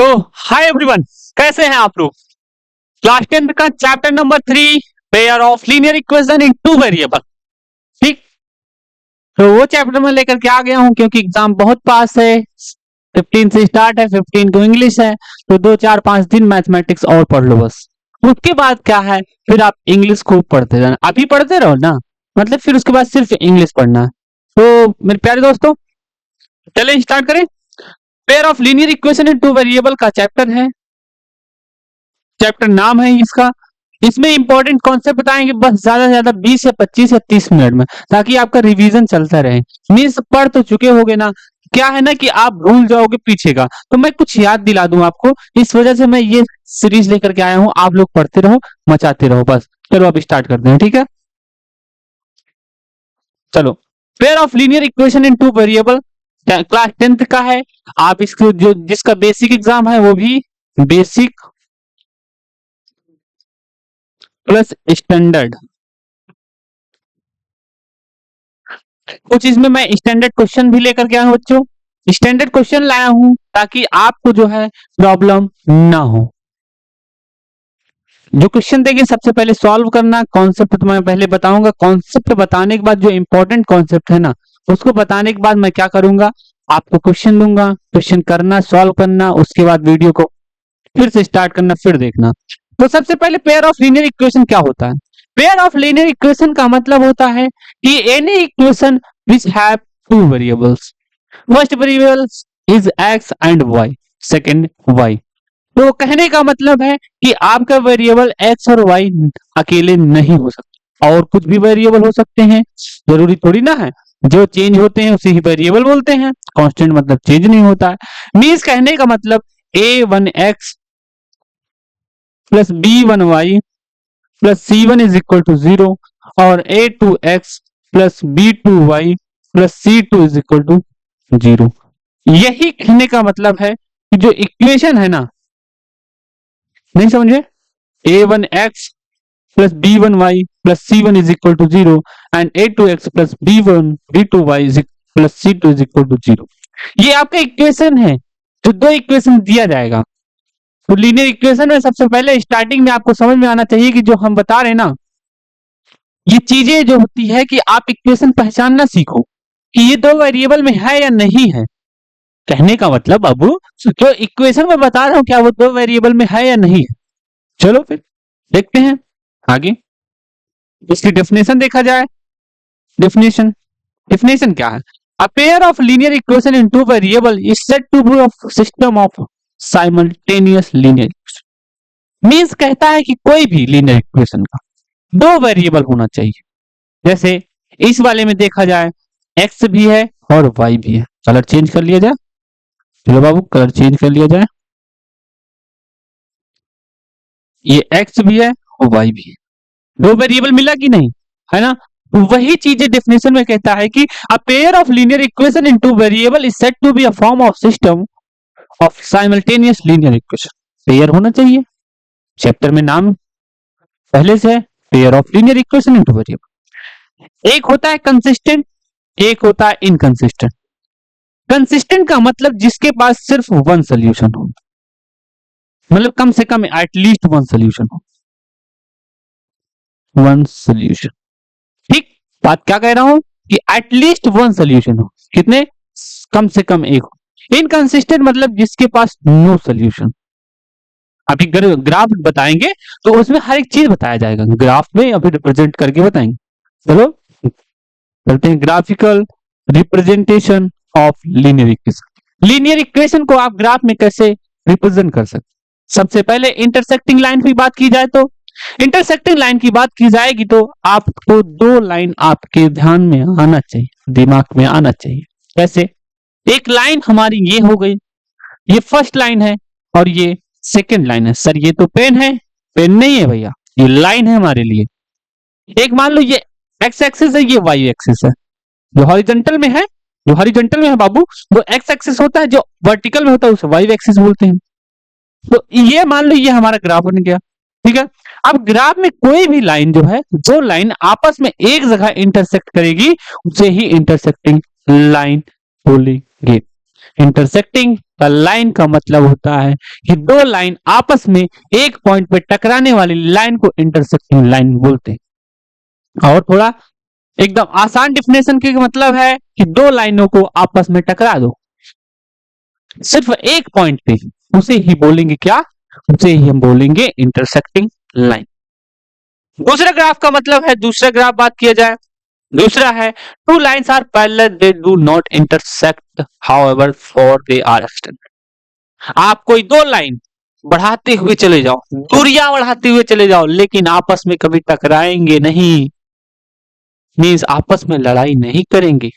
तो hi everyone, कैसे हैं आप लोग। क्लास 10th का chapter number 3 pair of linear equation in two variable. ठीक, तो वो चैप्टर में लेकर के आ गया हूं क्योंकि एग्जाम बहुत पास है। 15 से स्टार्ट है, 15 को इंग्लिश है, तो 2 4 5 दिन मैथमेटिक्स और पढ़ लो बस। उसके बाद क्या है, फिर आप इंग्लिश खूब पढ़ते रहना, अभी पढ़ते रहो ना, मतलब फिर उसके बाद सिर्फ इंग्लिश पढ़ना है। तो मेरे प्यारे दोस्तों, चले स्टार्ट करें। Pair of linear equation in two variable का चैप्टर है, चैप्टर नाम है इसका। इसमें इंपॉर्टेंट कॉन्सेप्ट बताएंगे बस ज्यादा से ज्यादा 20 या 25 या 30 मिनट में, ताकि आपका रिवीजन चलता रहे। मीन्स पढ़ तो चुके होगे ना, क्या है ना कि आप भूल जाओगे पीछे का, तो मैं कुछ याद दिला दूं आपको। इस वजह से मैं ये सीरीज लेकर के आया हूं, आप लोग पढ़ते रहो, मचाते रहो बस। चलो अब स्टार्ट करते हैं, ठीक है। चलो, pair of linear equation in two variable class 10th का है। आप इसको जो जिसका बेसिक एग्जाम है वो भी बेसिक प्लस स्टैंडर्ड, कुछ इसमें मैं स्टैंडर्ड क्वेश्चन भी लेकर के आया हूं बच्चों। स्टैंडर्ड क्वेश्चन लाया हूं ताकि आपको जो है प्रॉब्लम ना हो। जो क्वेश्चन देंगे सबसे पहले सॉल्व करना। कॉन्सेप्ट तो मैं पहले बताऊंगा, कॉन्सेप्ट बताने के बाद जो इंपॉर्टेंट कॉन्सेप्ट है ना, उसको बताने के बाद मैं क्या करूंगा, आपको क्वेश्चन दूंगा, क्वेश्चन करना, सॉल्व करना, उसके बाद वीडियो को फिर से स्टार्ट करना, फिर देखना। तो सबसे पहले पेयर ऑफ लीनियर इक्वेशन क्या होता है। पेयर ऑफ लीनियर इक्वेशन का मतलब होता है कि any equation which have two variables, first variable is X and Y, second Y. तो कहने का मतलब है कि आपका वेरिएबल एक्स और वाई अकेले नहीं हो सकते, और कुछ भी वेरिएबल हो सकते हैं, जरूरी थोड़ी ना है। जो चेंज होते हैं उसे ही वेरिएबल बोलते हैं। कांस्टेंट मतलब चेंज नहीं होता है। मीन्स कहने का मतलब a1x plus b1y plus c1 is equal to 0 और a2x plus b2y plus c2 is equal to 0। यही कहने का मतलब है कि जो इक्वेशन है ना, नहीं समझे, a1x plus b1y plus c1 is equal to 0 and a2x plus b2y plus c2 is equal to 0। ये आपका इक्वेशन है, जो दो इक्वेशन दिया जाएगा। तो लीनियर इक्वेशन में सबसे पहले स्टार्टिंग में आपको समझ में आना चाहिए कि जो हम बता रहे हैं ना, ये चीजें जो होती है कि आप इक्वेशन पहचानना सीखो कि ये दो वेरिएबल में है या नहीं है। कहने का मतलब बाबू, जो इक्वेशन में बता रहा हूं क्या वो दो वेरिएबल में है या नहीं है। चलो फिर देखते हैं आगे। इसकी डेफिनेशन देखा जाए। डेफिनेशन डेफिनेशन क्या है। A pair of linear equation in two variable is said to be of system of simultaneous linear. Means कहता है कि कोई भी लीनियर इक्वेशन का दो वेरिएबल होना चाहिए। जैसे इस वाले में देखा जाए, एक्स भी है और वाई भी है। कलर चेंज कर लिया जाए, चलो बाबू कलर चेंज कर लिया जाए। ये एक्स भी है और वाई भी है, दो वेरिएबल मिला कि नहीं, है ना। वही चीजें डेफिनेशन में कहता है कि a pair of linear equation in two variable is said to be a form of system of simultaneous linear equation. Pair होना चाहिए, चैप्टर में नाम पहले से है, pair of linear equation in two variable. एक होता है कंसिस्टेंट, एक होता है इनकंसिस्टेंट। कंसिस्टेंट का मतलब जिसके पास सिर्फ वन सोल्यूशन हो, मतलब कम से कम एटलीस्ट वन सोल्यूशन हो, वन सोल्यूशन। ठीक, बात क्या कह रहा हूं कि एटलीस्ट वन सोल्यूशन हो। कितने, कम से कम एक हो। इनकंसिस्टेंट मतलब जिसके पास नो सोल्यूशन। अभी ग्राफ बताएंगे तो उसमें हर एक चीज बताया जाएगा, ग्राफ में अभी रिप्रेजेंट करके बताएंगे। चलो चलते हैं, graphical representation of linear equation. Linear equation को आप ग्राफ में कैसे रिप्रेजेंट कर सकते। सबसे पहले इंटरसेक्टिंग लाइन की बात की जाए तो, इंटरसेक्टिंग लाइन की बात की जाएगी तो आपको दो लाइन आपके ध्यान में आना चाहिए, दिमाग में आना चाहिए। कैसे, एक लाइन हमारी ये हो गई, ये फर्स्ट लाइन है और ये सेकेंड लाइन है। सर ये तो पेन है, पेन नहीं है भैया, ये लाइन है हमारे लिए। एक मान लो ये एक्स एक्सिस है, ये वाई एक्सिस है। जो हॉरिजॉन्टल में है, जो हॉरिजॉन्टल में है बाबू, वो एक्स एक्सिस होता है, जो वर्टिकल में होता है उसे वाई एक्सिस बोलते हैं। तो ये मान लो ये हमारा ग्राफ बन गया, ठीक है। अब ग्राफ में कोई भी लाइन जो है, जो लाइन आपस में एक जगह इंटरसेक्ट करेगी उसे ही इंटरसेक्टिंग लाइन बोलेंगे। इंटरसेक्टिंग द लाइन का मतलब होता है कि दो लाइन आपस में एक पॉइंट पे टकराने वाली लाइन को इंटरसेक्टिंग लाइन बोलते हैं। और थोड़ा एकदम आसान डिफिनेशन की मतलब है कि दो लाइनों को आपस में टकरा दो सिर्फ एक पॉइंट पे, उसे ही बोलेंगे क्या, उसे ही हम बोलेंगे इंटरसेक्टिंग लाइन। दूसरा ग्राफ का मतलब है, दूसरा ग्राफ बात किया जाए, दूसरा है two lines are parallel they do not intersect however far they are extended. आप कोई दो लाइन बढ़ाते हुए चले जाओ, दूरियां बढ़ाते हुए चले जाओ, लेकिन आपस में कभी टकराएंगे नहीं, मीन्स आपस में लड़ाई नहीं करेंगे।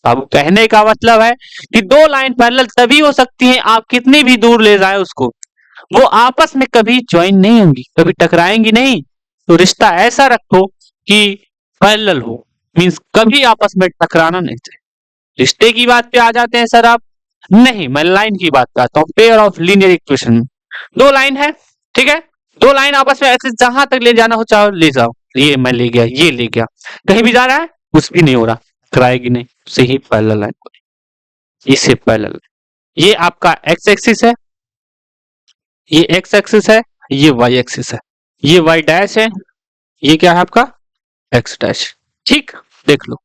अब कहने का मतलब है कि दो लाइन पैरेलल तभी हो सकती है आप कितनी भी दूर ले जाए उसको, वो आपस में कभी ज्वाइन नहीं होंगी, कभी टकराएंगी नहीं। तो रिश्ता ऐसा रखो कि पैरेलल हो, मीन्स कभी आपस में टकराना नहीं चाहिए। रिश्ते की बात पे आ जाते हैं सर आप, नहीं मैं लाइन की बात करता हूँ। पेयर ऑफ लीनियर इक्वेशन, दो लाइन है, ठीक है, दो लाइन आपस में ऐसे जहां तक ले जाना हो चाहो ले जाओ, ये मैं ले गया, ये ले गया, कहीं भी जा रहा है कुछ भी नहीं हो रहा, टकराएगी नहीं, उसे ही पैरेलल लाइन, इसे पैरेलल। ये आपका एक्स एक्सिस है, ये एक्स एक्सिस है, ये वाई एक्सिस है, ये वाई डैश है, ये क्या है आपका एक्स डैश। ठीक, देख लो।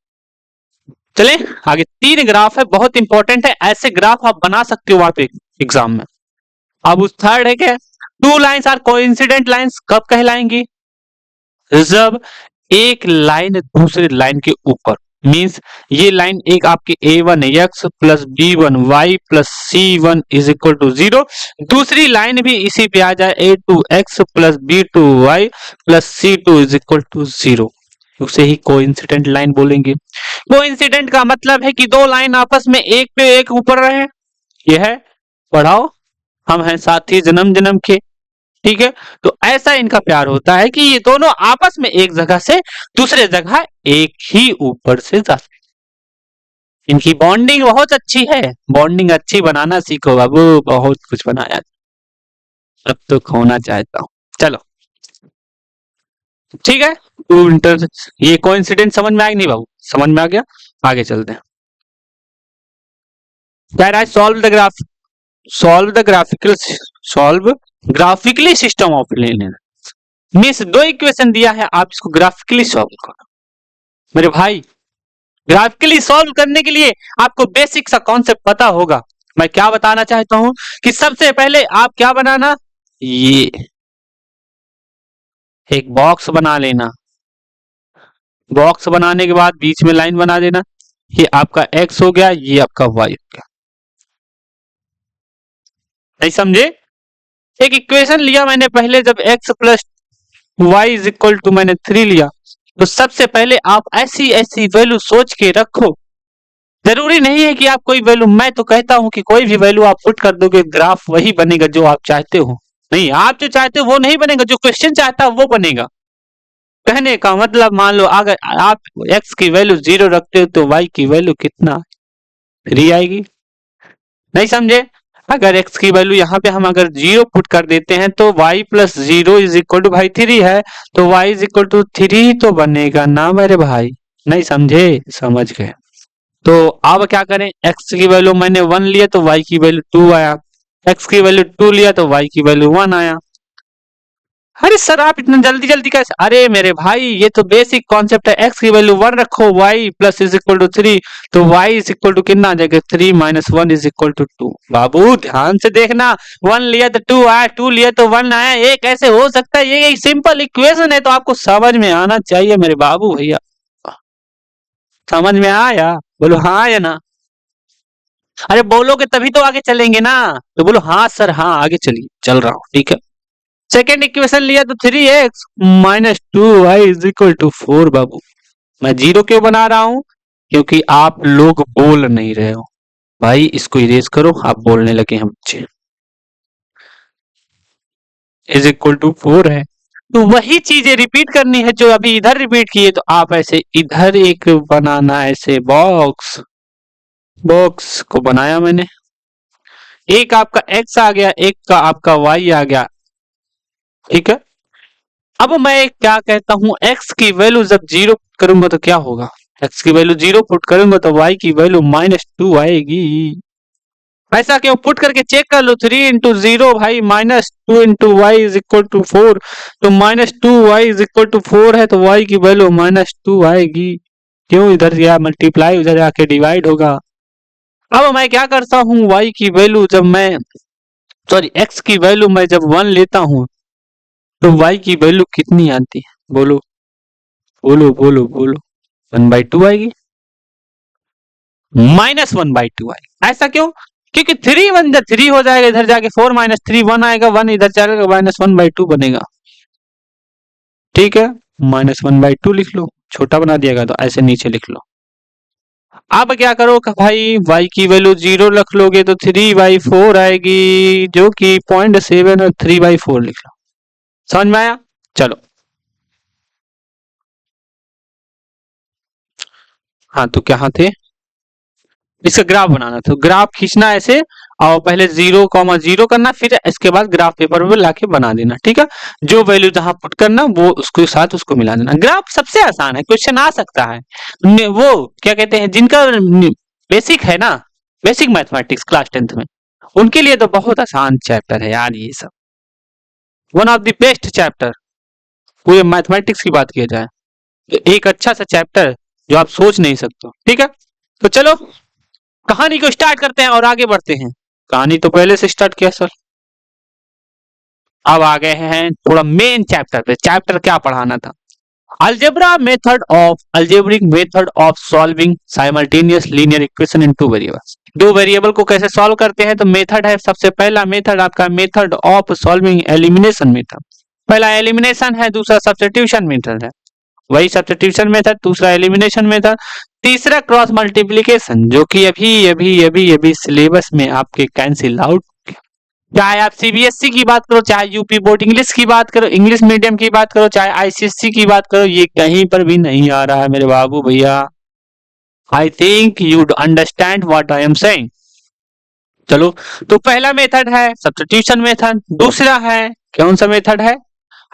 चले आगे, तीन ग्राफ है, बहुत इंपॉर्टेंट है, ऐसे ग्राफ आप बना सकते हो वहां पे एग्जाम में। अब उस थर्ड है क्या, two lines are coincident lines कब कहलाएंगी, जब एक लाइन दूसरे लाइन के ऊपर, मींस ये लाइन एक आपकी a1 x plus b1 y plus c1 is equal to 0, दूसरी लाइन भी इसी पे आ जाए a2 x plus b2 y plus c2 is equal to 0, उसे ही कोइंसिडेंट लाइन बोलेंगे। कोइंसिडेंट का मतलब है कि दो लाइन आपस में एक पे एक ऊपर रहे, यह है पढ़ाओ, हम हैं साथी जन्म जन्म के, ठीक है। तो ऐसा इनका प्यार होता है कि ये दोनों आपस में एक जगह से दूसरे जगह एक ही ऊपर से जाते, इनकी बॉन्डिंग बहुत अच्छी है, बॉन्डिंग अच्छी बनाना सीखो बाबू, बहुत कुछ बनाया, अब तो खोना चाहता हूं। चलो ठीक है, टू इंटर, ये कोइंसिडेंट समझ में आएगा नहीं बाबू, समझ में आ गया, आगे चलते हैं। Solve the graph, solve the graphical, solve graphically system of linear, means दो इक्वेशन दिया है, आप इसको ग्राफिकली सॉल्व करो मेरे भाई। ग्राफिकली सॉल्व करने के लिए आपको बेसिक सा कॉन्सेप्ट पता होगा। मैं क्या बताना चाहता हूं कि सबसे पहले आप क्या बनाना, ये एक बॉक्स बना लेना, बॉक्स बनाने के बाद बीच में लाइन बना देना, ये आपका x हो गया, ये आपका y हो गया, नहीं समझे। एक इक्वेशन लिया मैंने पहले, जब x plus y is equal to मैंने 3 लिया, तो सबसे पहले आप ऐसी ऐसी वैल्यू सोच के रखो, जरूरी नहीं है कि आप कोई वैल्यू, मैं तो कहता हूं कि कोई भी वैल्यू आप पुट कर दोगे ग्राफ वही बनेगा जो आप चाहते हो, नहीं आप जो चाहते हो वो नहीं बनेगा, जो क्वेश्चन चाहता है वो बनेगा। कहने का मतलब मान लो अगर आप x की वैल्यू 0 रखते हो तो y की वैल्यू कितना 3 आएगी, नहीं समझे। अगर x की वैल्यू यहाँ पे हम अगर 0 पुट कर देते हैं तो y plus 0 is equal to भाई 3 है, तो y इज इक्वल टू 3 तो बनेगा ना मेरे भाई, नहीं समझे, समझ गए। तो अब क्या करें, x की वैल्यू मैंने 1 लिया तो y की वैल्यू 2 आया, x की वैल्यू 2 लिया तो y की वैल्यू 1 आया। अरे सर आप इतना जल्दी जल्दी कैसे, अरे मेरे भाई ये तो बेसिक कॉन्सेप्ट है, x की वैल्यू 1 रखो, y plus is equal to 3, तो y इज इक्वल टू कितना आ जाएगा, 3 माइनस 1 इज इक्वल टू 2। बाबू ध्यान से देखना, 1 लिया तो 2 आया, 2 लिया तो 1 आया, ये कैसे हो सकता है, ये एक सिंपल इक्वेशन है, तो आपको समझ में आना चाहिए मेरे बाबू भैया। समझ में आया, बोलो हाँ या ना, अरे बोलोगे तभी तो आगे चलेंगे ना, तो बोलो हाँ सर हाँ आगे चलिए, चल रहा हूँ, ठीक है। सेकेंड इक्वेशन लिया तो 3x minus 2y is equal to 4। बाबू मैं 0 क्यों बना रहा हूं, क्योंकि आप लोग बोल नहीं रहे हो भाई, इसको इरेज करो, आप बोलने लगे हैं बच्चे, इज इक्वल टू 4 है, तो वही चीजें रिपीट करनी है जो अभी इधर रिपीट किए, तो आप ऐसे इधर एक बनाना, ऐसे बॉक्स, बॉक्स को बनाया मैंने, एक आपका x आ गया, एक का आपका y आ गया, ठीक है। अब मैं क्या कहता हूं, x की वैल्यू जब 0 करूंगा तो क्या होगा, x की वैल्यू 0 पुट करूंगा तो y की वैल्यू -2 आएगी, ऐसा क्यों? पुट करके चेक कर लो। 3 into 0 भाई minus 2 into y is equal to 4। तो -2y इज इक्वल टू 4 है तो y की वैल्यू -2 आएगी। क्यों? इधर गया मल्टीप्लाई, उधर जाके डिवाइड होगा। अब मैं क्या करता हूँ, y की वैल्यू जब मैं सॉरी x की वैल्यू मैं जब 1 लेता हूँ तो y की वैल्यू कितनी आती है? बोलो बोलो बोलो बोलो। 1/2 आएगी, -1/2 आएगी। ऐसा क्यों? क्योंकि 3 1 जा 3 हो जाएगा, इधर जाके 4 -3 1 आएगा, 1 इधर जाएगा, -1/2 बनेगा। ठीक है, -1/2 लिख लो। छोटा बना दिएगा तो ऐसे नीचे लिख लो। अब क्या करो कि भाई y की वैल्यू 0 रख लोगे तो 3/4 आएगी, जो कि 0.7 और 3/4 लिख लो। समझ में आया? चलो, हाँ तो क्या थे, इसका ग्राफ बनाना, तो ग्राफ खींचना ऐसे, और पहले 0,0 करना, फिर इसके बाद ग्राफ पेपर पे लाके बना देना। ठीक है, जो वैल्यू जहां पुट करना वो उसके साथ उसको मिला देना। ग्राफ सबसे आसान है, क्वेश्चन आ सकता है। वो क्या कहते हैं, जिनका बेसिक है ना, बेसिक मैथमेटिक्स क्लास 10th में, उनके लिए तो बहुत आसान चैप्टर है यार ये सब। One of the best chapter, पूरे मैथमेटिक्स की बात किया जाए तो एक अच्छा सा चैप्टर जो आप सोच नहीं सकते। ठीक है, तो चलो कहानी को स्टार्ट करते हैं और आगे बढ़ते हैं। कहानी तो पहले से स्टार्ट किया सर। अब आ गए हैं थोड़ा मेन चैप्टर पे। चैप्टर क्या पढ़ाना था? Algebraic method of solving simultaneous linear equation in two variables. दो वेरिएबल को कैसे सॉल्व करते हैं, तो मेथड है सबसे पहला मेथड आपका method of solving elimination method. पहला एलिमिनेशन है, दूसरा सब्स्टिट्यूशन मेथड है। वही सब्स्टिट्यूशन मेथड, दूसरा एलिमिनेशन मेथड, तीसरा क्रॉस मल्टीप्लिकेशन, जो कि अभी अभी अभी अभी सिलेबस में आपके कैंसिल आउट। चाहे आप सीबीएसई की बात करो, चाहे यूपी बोर्ड इंग्लिश की बात करो, इंग्लिश मीडियम की बात करो, चाहे आईसीएसई की बात करो, ये कहीं पर भी नहीं आ रहा है मेरे बाबू भैया। I think you understand what I am saying. चलो, तो पहला मेथड है सब्स्टिट्यूशन मेथड, दूसरा है कौन सा मेथड है?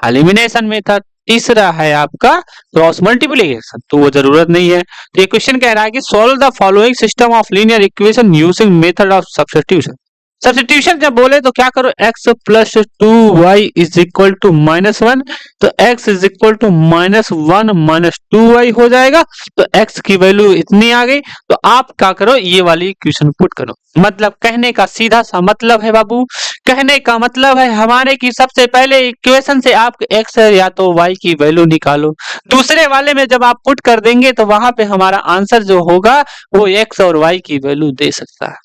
एलिमिनेशन मेथड, तीसरा है आपका क्रॉस मल्टीप्लिकेशन। तो वो जरूरत नहीं है। तो ये क्वेश्चन कह रहा है कि solve the following system of linear equation using method of substitution. Substitution जब बोले तो क्या करो, x plus 2y is equal to -1, तो x is equal to -1 minus 2y हो जाएगा। तो x की वैल्यू इतनी आ गई, तो आप क्या करो, ये वाली इक्वेशन पुट करो। मतलब कहने का सीधा सा मतलब है बाबू, कहने का मतलब है हमारे की सबसे पहले इक्वेशन से आप x या तो y की वैल्यू निकालो, दूसरे वाले में जब आप पुट कर देंगे तो वहां पे हमारा आंसर जो होगा वो x और y की वैल्यू दे सकता है।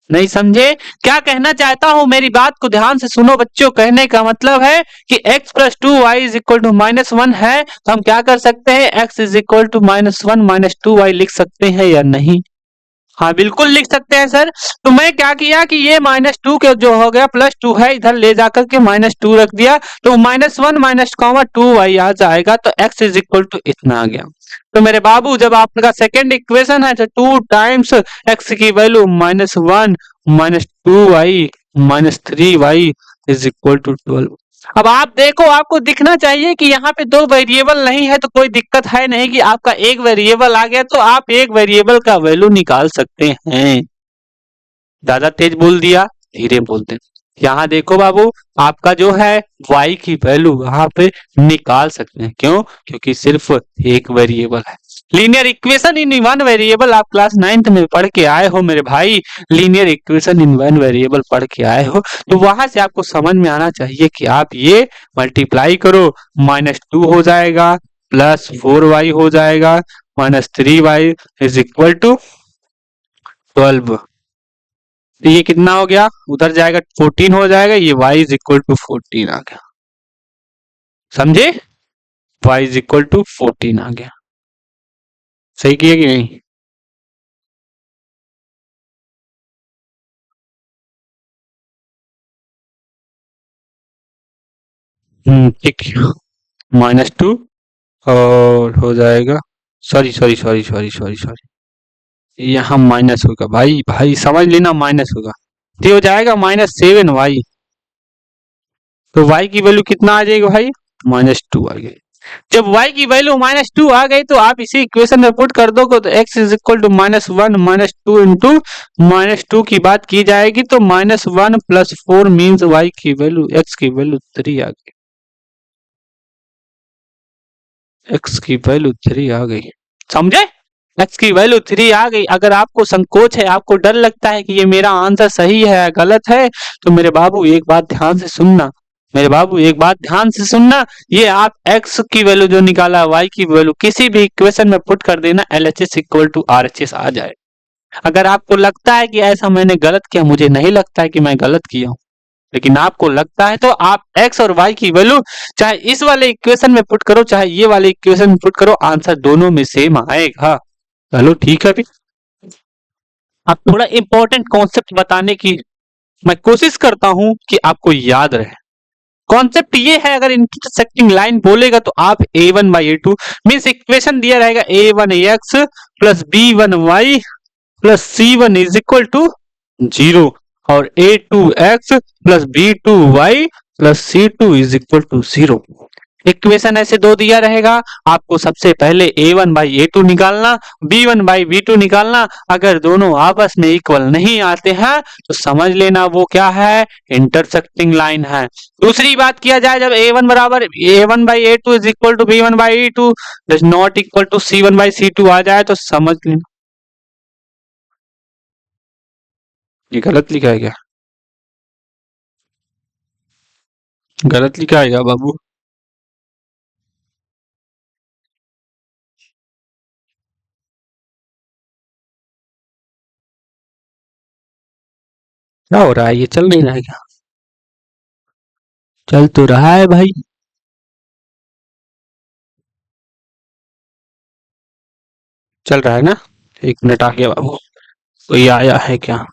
नहीं समझे क्या कहना चाहता हूं? मेरी बात को ध्यान से सुनो बच्चों। कहने का मतलब है कि x plus 2y is equal to -1 है, तो हम क्या कर सकते हैं, x is equal to -1 minus 2y लिख सकते हैं या नहीं? हाँ बिल्कुल लिख सकते हैं सर। तो मैं क्या किया कि ये -2 के जो हो गया +2 है, इधर ले जाकर के -2 रख दिया, तो -1 माइनस कॉमा 2y आ जाएगा, तो x इज इक्वल टू इतना आ गया। तो मेरे बाबू जब आपका सेकेंड इक्वेशन है तो 2 टाइम्स x की value -1 minus 2y minus 3y is equal to 12। अब आप देखो, आपको दिखना चाहिए कि यहाँ पे दो वेरिएबल नहीं है तो कोई दिक्कत है नहीं कि आपका एक वेरिएबल आ गया तो आप एक वेरिएबल का वैल्यू निकाल सकते हैं। ज्यादा तेज बोल दिया, धीरे बोलते। यहाँ देखो बाबू, आपका जो है y की वैल्यू वहां पे निकाल सकते हैं। क्यों? क्योंकि सिर्फ एक वेरिएबल है। Linear equation in one variable आप क्लास 9th में पढ़ के आए हो मेरे भाई। Linear equation in one variable पढ़ के आए हो, तो वहां से आपको समझ में आना चाहिए कि आप ये मल्टीप्लाई करो, -2 हो जाएगा, +4y हो जाएगा, -3y इज इक्वल टू 12। तो ये कितना हो गया, उधर जाएगा 14 हो जाएगा, ये y इज इक्वल टू 14 आ गया। समझे? y इज इक्वल टू 14 आ गया। सही किया कि नहीं? ठीक, -2 और हो जाएगा, sorry sorry sorry sorry sorry sorry, यहाँ माइनस होगा भाई, भाई समझ लेना माइनस होगा, तो हो जाएगा -7y। तो y की वैल्यू कितना आ जाएगा भाई, -2 आ गई। जब y की वैल्यू -2 आ गई तो आप इसी इक्वेशन में पुट कर दोगे तो x is equal to -1 -2 into -2 की बात की जाएगी तो -1 + 4 मीन्स y की वैल्यू x की वैल्यू 3 आ गई। x की वैल्यू 3 आ गई, समझे? x की वैल्यू 3 आ गई। अगर आपको संकोच है, आपको डर लगता है कि ये मेरा आंसर सही है या गलत है, तो मेरे बाबू एक बात ध्यान से सुनना, मेरे बाबू एक बात ध्यान से सुनना, ये आप x की वैल्यू जो निकाला, y की वैल्यू किसी भी इक्वेशन में पुट कर देना, LHS इक्वल टू RHS आ जाए। अगर आपको लगता है कि ऐसा मैंने गलत किया, मुझे नहीं लगता है कि मैं गलत किया हूं, लेकिन आपको लगता है तो आप x और y की वैल्यू चाहे इस वाले इक्वेशन में पुट करो चाहे ये वाले इक्वेशन में पुट करो, आंसर दोनों में सेम आएगा। चलो ठीक है, अभी आप थोड़ा इंपॉर्टेंट कॉन्सेप्ट बताने की मैं कोशिश करता हूं कि आपको याद रहे। कॉन्सेप्ट ये है, अगर इंटरसेक्टिंग लाइन बोलेगा तो आप a1/a2 मीन्स इक्वेशन दिया रहेगा a1x plus b1y plus c1 is equal to 0 और a2x plus b2y plus c2 is equal to 0। Equation ऐसे दो दिया रहेगा, आपको सबसे पहले a1/a2 निकालना, b1/b2 निकालना। अगर दोनों आपस में इक्वल नहीं आते हैं तो समझ लेना वो क्या है, इंटरसेक्टिंग लाइन है। दूसरी बात किया जाए, जब a1 बराबर a1/a2 is equal to b1/e2 does not equal to c1/c2 आ जाए तो समझ लेना ये गलत लिखा है क्या, गलत लिखा है क्या बाबू? क्या हो रहा है, ये चल नहीं रहा है क्या? चल तो रहा है भाई। चल रहा है ना, एक मिनट आ गया बाबू, कोई आया है क्या?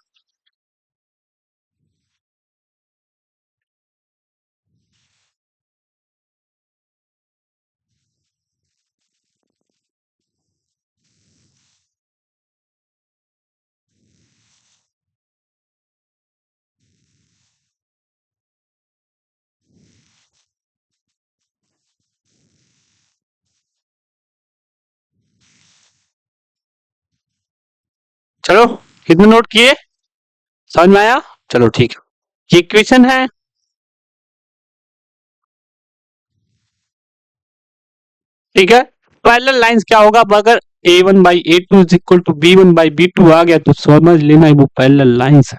चलो, कितने नोट किए, समझ में आया? चलो ठीक है, ये इक्वेशन है, ठीक है। पैरेलल लाइंस क्या होगा, अगर a1/a2 is equal to b1/b2 आ गया तो समझ लेना वो पैरेलल लाइंस है।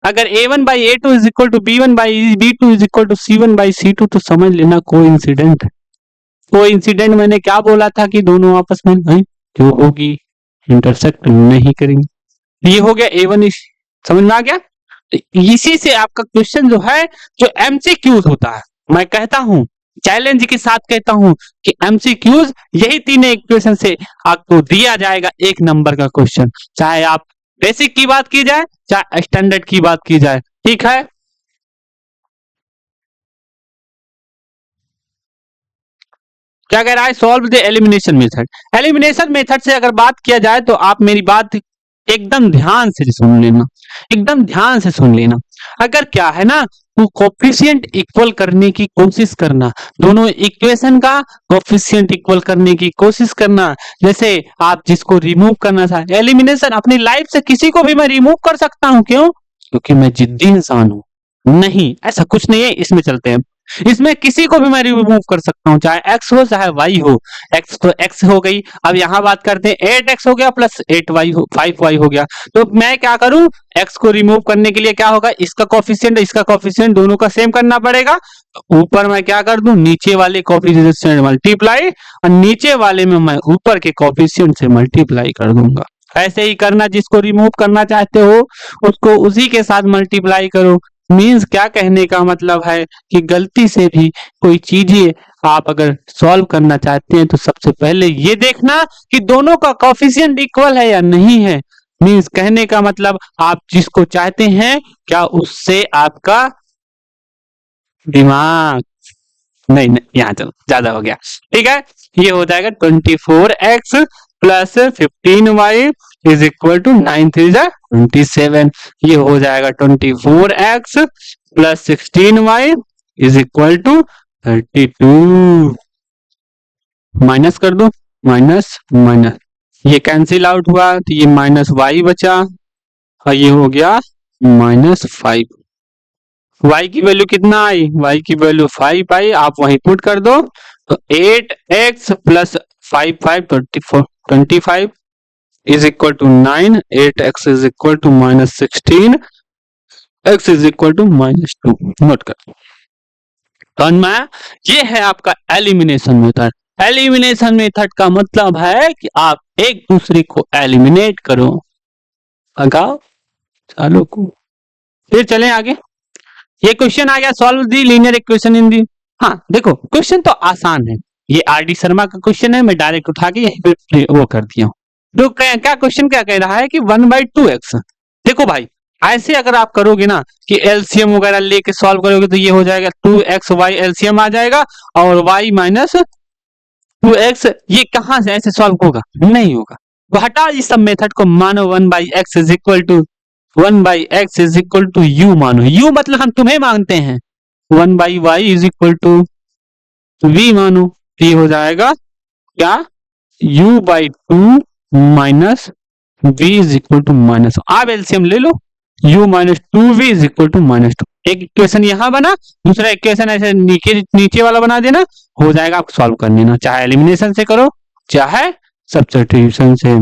अगर a1/a2 is equal to b1/b2 is equal to c1/c2 तो समझ लेना कोइंसिडेंट है। कोइंसिडेंट मैंने क्या बोला था कि दोनों आपस में नहीं जो होगी इंटरसेक्ट नहीं करेंगे। ये हो गया a1, समझ में आ गया? इसी से आपका क्वेश्चन जो है, जो एमसीक्यूज होता है, मैं कहता हूं चैलेंज के साथ कहता हूं कि एमसीक्यूज यही तीन इक्वेशन से आपको दिया जाएगा एक नंबर का क्वेश्चन, चाहे आप बेसिक की बात की जाए चाहे स्टैंडर्ड की बात की जाए, ठीक है। क्या कह रहा है, solve the elimination method. Elimination method से अगर बात किया जाए तो आप मेरी बात एकदम ध्यान से सुन लेना, एकदम ध्यान से सुन लेना। अगर क्या है ना, तो कोफिशिएंट इक्वल करने की कोशिश करना, दोनों इक्वेशन का कोफिशिएंट इक्वल करने की कोशिश करना। जैसे आप जिसको रिमूव करना था, एलिमिनेशन अपनी लाइफ से किसी को भी मैं रिमूव कर सकता हूं, क्यों? क्योंकि मैं जिद्दी इंसान हूं। नहीं, ऐसा कुछ नहीं है, इसमें चलते हैं। इसमें किसी को भी मैं रिमूव कर सकता हूँ, चाहे x हो चाहे y हो। x तो x हो गई, अब यहाँ बात करते हैं 8x हो गया प्लस 8y हो 5y हो गया, तो मैं क्या करूं, x को रिमूव करने के लिए क्या होगा, इसका कोफिशिएंट इसका कोफिशिएंट दोनों का सेम करना पड़ेगा। ऊपर मैं क्या कर दूं, नीचे वाले कोफिशिएंट से मल्टीप्लाई और नीचे वाले में मैं ऊपर के कोफिशिएंट से मल्टीप्लाई कर दूंगा। ऐसे ही करना, जिसको रिमूव करना चाहते हो उसको उसी के साथ मल्टीप्लाई करो। मीन्स क्या कहने का मतलब है कि गलती से भी कोई चीजें आप अगर सॉल्व करना चाहते हैं तो सबसे पहले ये देखना कि दोनों का कोफिशिएंट इक्वल है या नहीं है। मीन्स कहने का मतलब आप जिसको चाहते हैं क्या उससे आपका दिमाग, नहीं नहीं यहाँ चलो ज्यादा हो गया, ठीक है। ये हो जाएगा 24x plus 15y is equal to 9 3 27। ये हो जाएगा 24x plus 16y is equal to 32। Minus कर दो, माइनस माइनस, ये कैंसिल आउट हुआ तो ये माइनस वाई बचा और ये हो गया -5। y की वैल्यू कितना आई, y की वैल्यू 5 आई, आप वहीं पुट कर दो तो 8x plus 5 is equal to 9, 8x is equal to -16, x is equal to -2। Note कर। तो में ये है आपका एलिमिनेशन मेथड। एलिमिनेशन मेथड का मतलब है कि आप एक दूसरे को एलिमिनेट करो, भगाओ चालों को। फिर चलें आगे। ये क्वेश्चन आ गया, solve the linear equation in the. हाँ देखो क्वेश्चन तो आसान है, ये आर डी शर्मा का क्वेश्चन है, मैं डायरेक्ट उठा के यही पे वो कर दिया हूँ। तो क्या क्वेश्चन क्या कह रहा है कि 1/2x। देखो भाई ऐसे अगर आप करोगे ना कि एलसीएम वगैरह लेके सॉल्व करोगे तो ये हो जाएगा 2xy एलसीएम आ जाएगा और y माइनस 2x, ये कहां से ऐसे सॉल्व होगा, नहीं होगा। तो हटा इस सब मेथड को, मानो 1/x is equal to 1/x is equal to u मानो, u मतलब हम तुम्हें मानते हैं, 1/y is equal to v मानो, ये हो जाएगा क्या u/2 minus v is equal to minus, आप एलसीएम ले लो, u minus 2v is equal to -2। एक इक्वेशन यहां बना, दूसरा इक्वेशन ऐसे नीचे वाला बना देना, हो जाएगा, आप सॉल्व कर लेना, चाहे एलिमिनेशन से करो चाहे सब्स्टिट्यूशन से।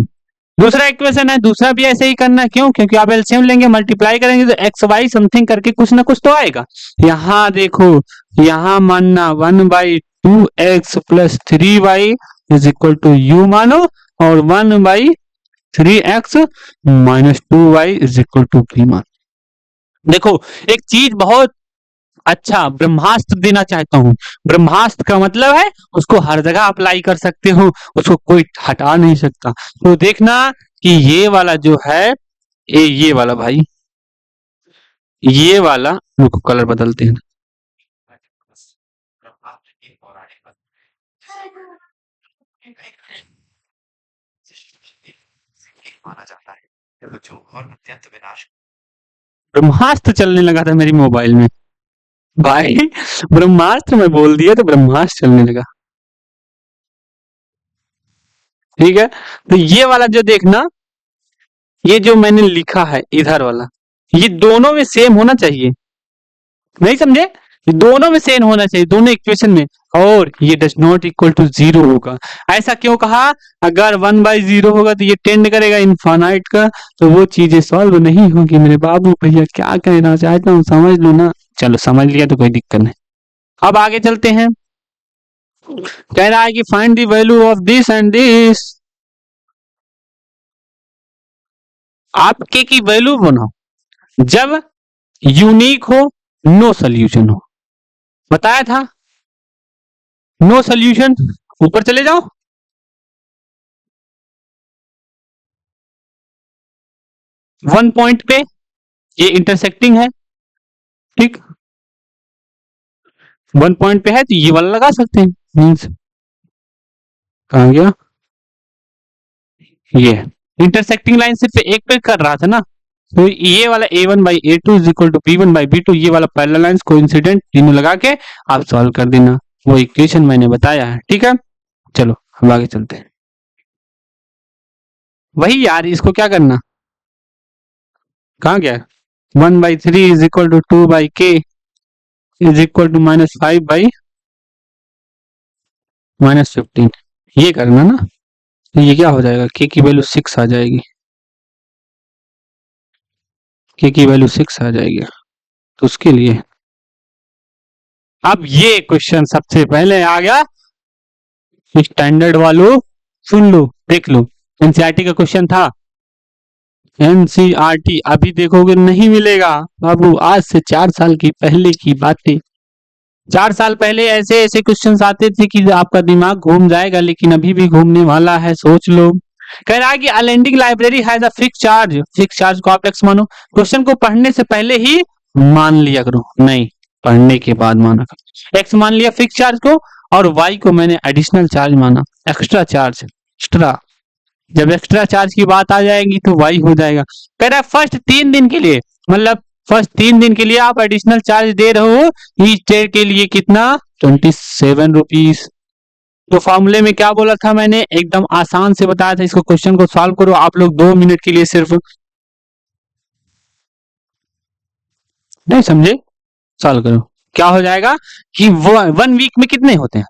दूसरा इक्वेशन है, दूसरा भी ऐसे ही करना है, क्यों, क्योंकि आप एलसीएम लेंगे मल्टीप्लाई करेंगे तो एक्स वाई समथिंग करके कुछ ना कुछ तो आएगा। यहाँ देखो, यहाँ मानना 1/2x plus 3y is equal to u मानो और 1/3x minus 2y is equal to v मानो। देखो एक चीज बहुत अच्छा ब्रह्मास्त्र देना चाहता हूं। ब्रह्मास्त्र का मतलब है उसको हर जगह अप्लाई कर सकते हो, उसको कोई हटा नहीं सकता। तो देखना कि ये वाला जो है, ये वाला भाई, ये वाला, रुको कलर बदलते हैं। ब्रह्मास्त्र चलने लगा था मेरी मोबाइल में भाई, ब्रह्मास्त्र में बोल दिया तो ब्रह्मास्त्र चलने लगा। ठीक है, तो ये वाला जो देखना, ये जो मैंने लिखा है इधर वाला, ये दोनों में सेम होना चाहिए, नहीं समझे, ये दोनों में सेम होना चाहिए, दोनों इक्वेशन में, और ये डज नॉट इक्वल टू 0 होगा। ऐसा क्यों कहा, अगर 1/0 होगा तो ये टेंड करेगा इनफाइनाइट का, तो वो चीजें सॉल्व नहीं होगी। मेरे बाबू भैया क्या कहना चाहता हूँ समझ लो ना, चलो समझ लिया तो कोई दिक्कत नहीं। अब आगे चलते हैं, कह रहा है कि find the value of this and this, आपके की वैल्यू बनाओ जब यूनिक हो, नो सोल्यूशन हो, बताया था, नो सोल्यूशन। ऊपर चले जाओ, वन पॉइंट पे ये इंटरसेक्टिंग है, ठीक, वन पॉइंट पे है तो ये वाला लगा सकते हैं, मीन्स कहा गया, ये इंटरसेक्टिंग लाइन सिर्फ एक पे कर रहा था ना, तो ये वाला a1/a2 is equal to b1/b2, ये वाला पैरेलल लाइंस कोइंसिडेंट तीनों लगा के आप सॉल्व कर देना, वो इक्वेशन मैंने बताया है। ठीक है, चलो अब आगे चलते हैं। वही यार, इसको क्या करना, कहाँ गया, 1/3 is equal to 2/k is equal to -5/-15, ये करना ना, तो ये क्या हो जाएगा, k की वैल्यू 6 आ जाएगी, k की वैल्यू 6 आ जाएगी, तो उसके लिए अब ये क्वेश्चन सबसे पहले आ गया, स्टैंडर्ड वालों सुन लो, देख लो, एनसीईआरटी का क्वेश्चन था, एनसीईआरटी अभी देखोगे नहीं मिलेगा बाबू, आज से 4 साल की पहले की बातें, 4 साल पहले ऐसे ऐसे क्वेश्चंस आते थे कि आपका दिमाग घूम जाएगा, लेकिन अभी भी घूमने वाला है, सोच लो। कह रहा है कि a lending library has a fix charge को आप एक्स मानो, क्वेश्चन को पढ़ने से पहले ही मान लिया करो, नहीं पढ़ने के बाद माना करो। एक्स मान लिया फिक्स चार्ज को, और वाई को मैंने एडिशनल चार्ज माना, एक्स्ट्रा चार्ज, एक्स्ट्रा, जब एक्स्ट्रा चार्ज की बात आ जाएगी तो वाई हो जाएगा। कह रहा है फर्स्ट 3 दिन के लिए, मतलब फर्स्ट 3 दिन के लिए आप एडिशनल चार्ज दे रहे हो, ईच डे के लिए कितना, 27 रुपीज, तो फॉर्मूले में क्या बोला था मैंने, एकदम आसान से बताया था, इसको क्वेश्चन को सॉल्व करो आप लोग 2 मिनट के लिए सिर्फ। नहीं समझे? सॉल्व करो। क्या हो जाएगा कि वो 1 वीक में कितने होते हैं,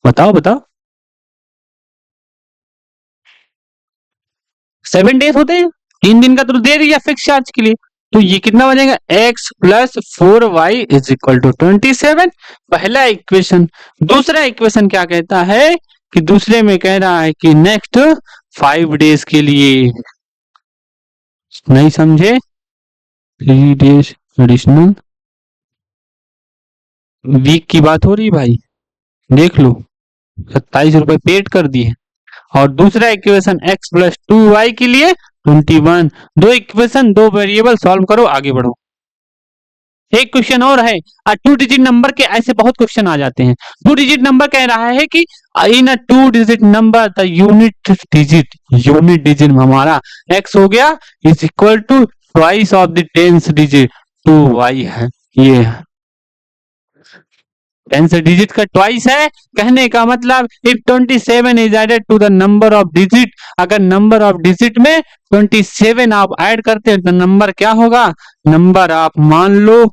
बताओ बताओ। 7 डेज होते हैं, 3 दिन का तो दे दिया फिक्स चार्ज के लिए। तो ये कितना बनेगा, x plus 4y is equal to 27, पहला इक्वेशन। दूसरा इक्वेशन क्या कहता है कि दूसरे में कह रहा है कि नेक्स्ट 5 डेज के लिए, नहीं समझे, 3 डेज एडिशनल वीक की बात हो रही भाई, देख लो 27 रुपए पेड कर दिए। और दूसरा इक्वेशन x प्लस 2y के लिए 21। दो इक्वेशन, दो वेरिएबल, सॉल्व करो आगे बढ़ो। एक क्वेश्चन और है, 2 डिजिट नंबर के ऐसे बहुत क्वेश्चन आ जाते हैं। 2 डिजिट नंबर कह रहा है कि in a 2 digit number the unit digit हमारा x हो गया is equal to twice of the 10th digit 2y है। ये 10th डिजिट का ट्वाइस है, कहने का मतलब if 27 is added to the number of digit, अगर नंबर ऑफ डिजिट में 27 आप ऐड करते हैं तो नंबर क्या होगा, नंबर आप मान लो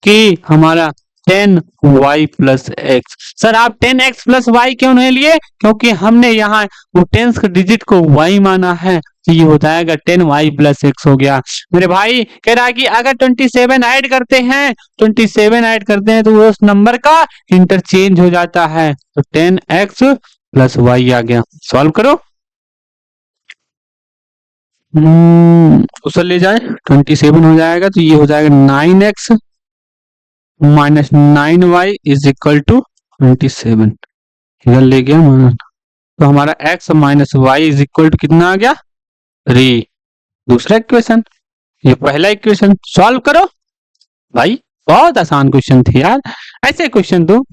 कि हमारा 10y प्लस एक्स। सर आप 10x प्लस वाई क्यों नहीं लिए, क्योंकि हमने यहाँ वो 10th डिजिट को y माना है, तो ये हो जाएगा 10y प्लस एक्स हो गया। मेरे भाई कह रहा है कि अगर 27 ऐड करते हैं, 27 ऐड करते हैं तो वो उस नंबर का इंटरचेंज हो जाता है, तो 10x प्लस वाई आ गया। सॉल्व करो। उसे ले जाए 27 हो जाएगा, तो ये हो जाएगा 9x minus 9y is equal to 27। इधर ले गया माइनस, तो हमारा x minus y is equal to कितना आ गया 3। दूसरा इक्वेशन, ये पहला इक्वेशन, सॉल्व करो भाई, बहुत आसान क्वेश्चन थे यार, ऐसे क्वेश्चन तो।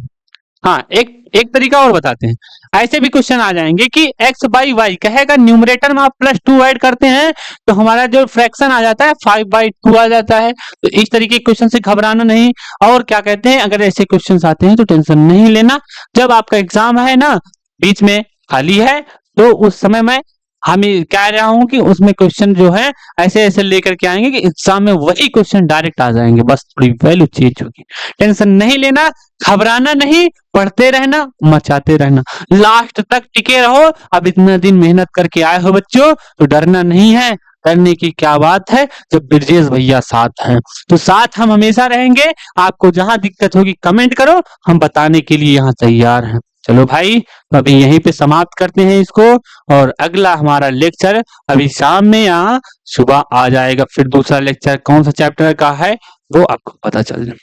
हाँ, एक एक तरीका और बताते हैं, ऐसे भी क्वेश्चन आ जाएंगे कि x बाई वाई कहेगा, न्यूमरेटर में आप +2 ऐड करते हैं तो हमारा जो फ्रैक्शन आ जाता है 5/2 आ जाता है। तो इस तरीके के क्वेश्चन से घबराना नहीं। और क्या कहते हैं, अगर ऐसे क्वेश्चन आते हैं तो टेंशन नहीं लेना, जब आपका एग्जाम है ना, बीच में खाली है, तो उस समय में हम कह रहा हूं कि उसमें क्वेश्चन जो है ऐसे ऐसे लेकर के आएंगे कि एग्जाम में वही क्वेश्चन डायरेक्ट आ जाएंगे, बस थोड़ी वैल्यू चेंज होगी। टेंशन नहीं लेना, घबराना नहीं, पढ़ते रहना, मचाते रहना, लास्ट तक टिके रहो। अब इतना दिन मेहनत करके आए हो बच्चों, तो डरना नहीं है, डरने की क्या बात है जब ब्रजेश भैया साथ हैं। तो साथ हम हमेशा रहेंगे, आपको जहां दिक्कत होगी कमेंट करो, हम बताने के लिए यहाँ तैयार हैं। चलो भाई, तो अभी यहीं पे समाप्त करते हैं इसको, और अगला हमारा लेक्चर अभी शाम में या सुबह आ जाएगा। फिर दूसरा लेक्चर कौन सा चैप्टर का है वो आपको पता चल जाए।